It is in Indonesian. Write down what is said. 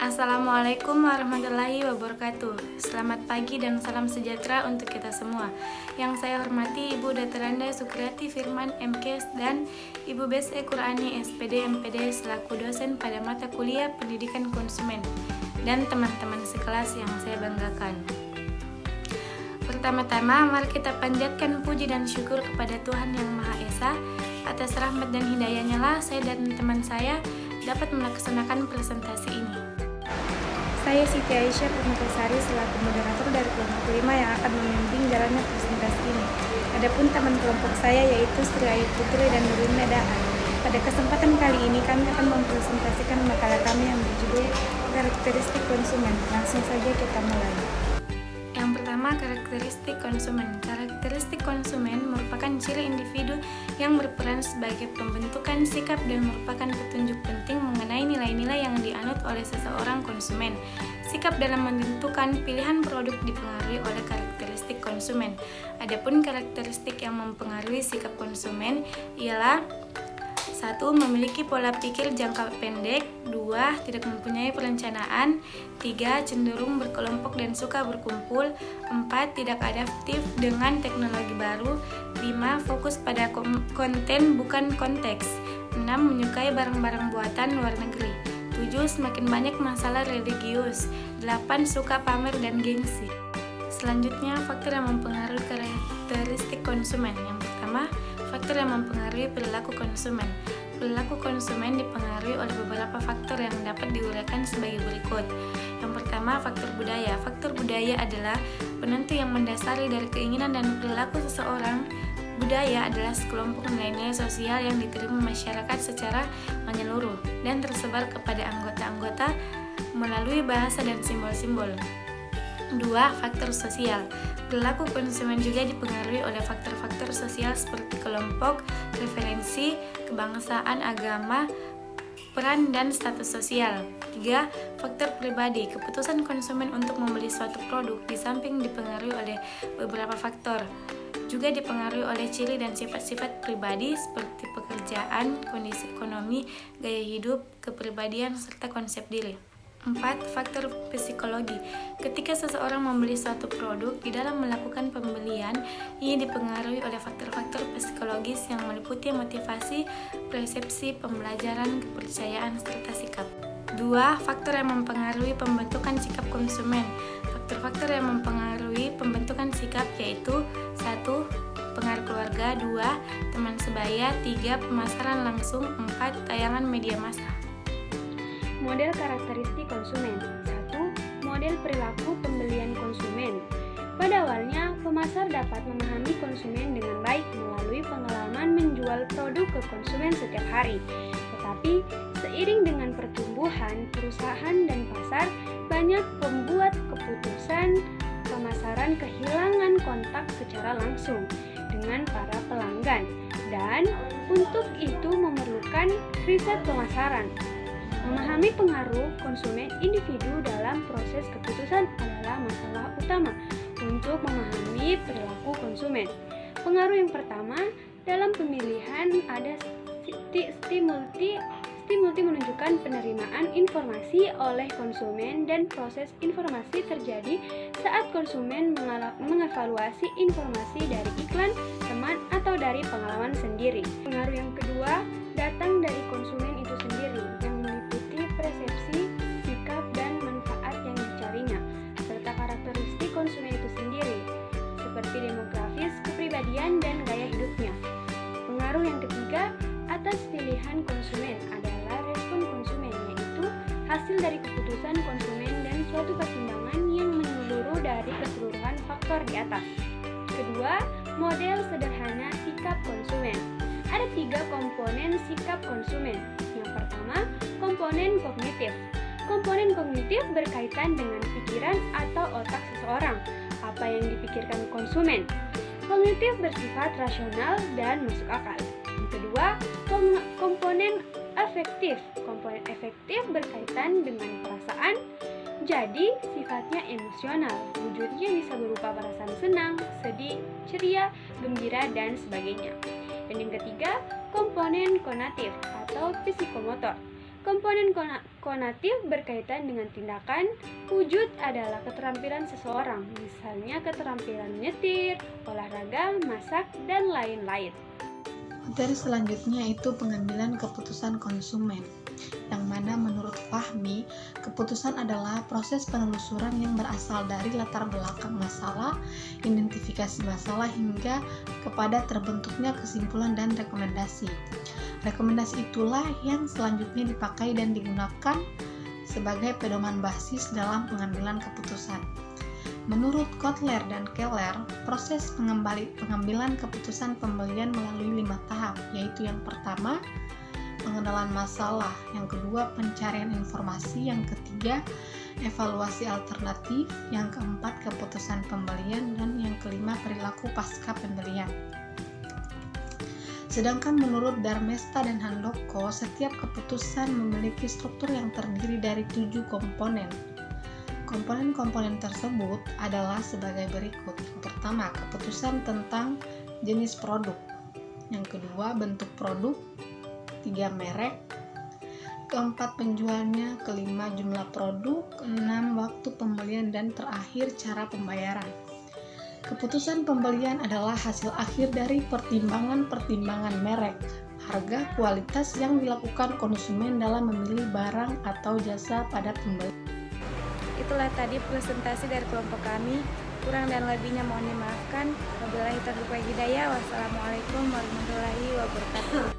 Assalamualaikum warahmatullahi wabarakatuh. Selamat pagi dan salam sejahtera untuk kita semua. Yang saya hormati Ibu Dateranda Sukriyati Firman MKes dan Ibu BSE Qurani SPD MPD selaku dosen pada mata kuliah Pendidikan Konsumen dan teman-teman sekelas yang saya banggakan. Pertama-tama, mari kita panjatkan puji dan syukur kepada Tuhan Yang Maha Esa. Atas rahmat dan hidayahnya lah saya dan teman saya dapat melaksanakan presentasi ini. Saya Siti Aisyah Purnatasari selaku moderator dari kelompok 5 yang akan memimpin jalannya presentasi ini. Adapun teman kelompok saya yaitu Sri Ayu Putri dan Nurina Daan. Pada kesempatan kali ini kami akan mempresentasikan makalah kami yang berjudul Karakteristik Konsumen. Langsung saja kita mulai. Yang pertama, karakteristik konsumen. Karakteristik konsumen merupakan ciri individu yang berperan sebagai pembentukan sikap dan merupakan petunjuk penting mengenai nilai-nilai yang dianut oleh seseorang konsumen. Sikap dalam menentukan pilihan produk dipengaruhi oleh karakteristik konsumen. Adapun karakteristik yang mempengaruhi sikap konsumen ialah 1. Memiliki pola pikir jangka pendek. 2. Tidak mempunyai perencanaan. 3. Cenderung berkelompok dan suka berkumpul. 4. Tidak adaptif dengan teknologi baru. 5. Fokus pada konten bukan konteks. 6. Menyukai barang-barang buatan luar negeri. 7. Semakin banyak masalah religius. 8. Suka pamer dan gengsi. Selanjutnya, faktor yang mempengaruhi karakteristik konsumen. Yang pertama, faktor yang mempengaruhi perilaku konsumen. Perilaku konsumen dipengaruhi oleh beberapa faktor yang dapat diuraikan sebagai berikut. Yang pertama, faktor budaya. Faktor budaya adalah penentu yang mendasari dari keinginan dan perilaku seseorang. Budaya adalah sekelompok nilai-nilai sosial yang diterima masyarakat secara menyeluruh dan tersebar kepada anggota-anggota melalui bahasa dan simbol-simbol. 2. Faktor sosial. Perilaku konsumen juga dipengaruhi oleh faktor-faktor sosial seperti kelompok, referensi, kebangsaan, agama, peran, dan status sosial. 3. Faktor pribadi. Keputusan konsumen untuk membeli suatu produk di samping dipengaruhi oleh beberapa faktor, juga dipengaruhi oleh ciri dan sifat-sifat pribadi seperti pekerjaan, kondisi ekonomi, gaya hidup, kepribadian, serta konsep diri. 4. Faktor psikologi. Ketika seseorang membeli suatu produk, di dalam melakukan pembelian, ia dipengaruhi oleh faktor-faktor psikologis yang meliputi motivasi, persepsi, pembelajaran, kepercayaan, serta sikap. 2. Faktor yang mempengaruhi pembentukan sikap konsumen. Faktor-faktor yang mempengaruhi pembentukan sikap yaitu 1. Pengaruh keluarga. 2. Teman sebaya. 3. Pemasaran langsung. 4. Tayangan media massa. Model karakteristik konsumen. 1. Model perilaku pembelian konsumen. Pada awalnya, pemasar dapat memahami konsumen dengan baik melalui pengalaman menjual produk ke konsumen setiap hari. Tetapi, seiring dengan pertumbuhan perusahaan dan pasar, banyak pembuat keputusan pemasaran kehilangan kontak secara langsung dengan para pelanggan, dan untuk itu memerlukan riset pemasaran. Memahami pengaruh konsumen individu dalam proses keputusan adalah masalah utama untuk memahami perilaku konsumen. Pengaruh yang pertama dalam pemilihan ada stimuli menunjukkan penerimaan informasi oleh konsumen dan proses informasi terjadi saat konsumen mengevaluasi informasi dari iklan, teman, atau dari pengalaman sendiri. Pengaruh yang kedua datang dari konsumen itu sendiri yang meliputi persepsi, sikap, dan manfaat yang dicarinya, serta karakteristik konsumen itu sendiri, seperti demografis, kepribadian, dan gaya hidupnya. Pengaruh yang ketiga atas pilihan konsumen adalah respon konsumen, yaitu hasil dari keputusan konsumen dan suatu pertimbangan yang menyeluruh dari keseluruhan faktor di atas. Kedua, model sederhana sikap konsumen. Ada 3 komponen sikap konsumen. Yang pertama, komponen kognitif. Komponen kognitif berkaitan dengan pikiran atau otak seseorang. Apa yang dipikirkan konsumen? Kognitif bersifat rasional dan masuk akal. Yang kedua, komponen afektif. Komponen afektif berkaitan dengan perasaan, jadi sifatnya emosional. Wujudnya bisa berupa perasaan senang, sedih, ceria, gembira, dan sebagainya. Dan yang ketiga, komponen konatif atau psikomotor. Komponen konatif berkaitan dengan tindakan. Wujud adalah keterampilan seseorang, misalnya keterampilan menyetir, olahraga, masak, dan lain-lain. Materi selanjutnya itu pengambilan keputusan konsumen, yang mana menurut Fahmi, keputusan adalah proses penelusuran yang berasal dari latar belakang masalah, identifikasi masalah, hingga kepada terbentuknya kesimpulan dan rekomendasi. Rekomendasi itulah yang selanjutnya dipakai dan digunakan sebagai pedoman basis dalam pengambilan keputusan. Menurut Kotler dan Keller, proses pengambilan keputusan pembelian melalui 5 tahap, yaitu yang pertama, pengenalan masalah, yang kedua, pencarian informasi, yang ketiga, evaluasi alternatif, yang keempat, keputusan pembelian, dan yang kelima, perilaku pasca pembelian. Sedangkan menurut Darmesta dan Handoko, setiap keputusan memiliki struktur yang terdiri dari 7 komponen. Komponen-komponen tersebut adalah sebagai berikut. Yang pertama, keputusan tentang jenis produk. Yang kedua, bentuk produk. 3, merek. Keempat, penjualnya. Kelima, jumlah produk. 6, waktu pembelian. Dan terakhir, cara pembayaran. Keputusan pembelian adalah hasil akhir dari pertimbangan-pertimbangan merek, harga, kualitas yang dilakukan konsumen dalam memilih barang atau jasa pada pembeli. Itulah tadi presentasi dari kelompok kami. Kurang dan lebihnya mohon dimaafkan. Wabillahi taufiq wal hidayah. Wassalamualaikum warahmatullahi wabarakatuh.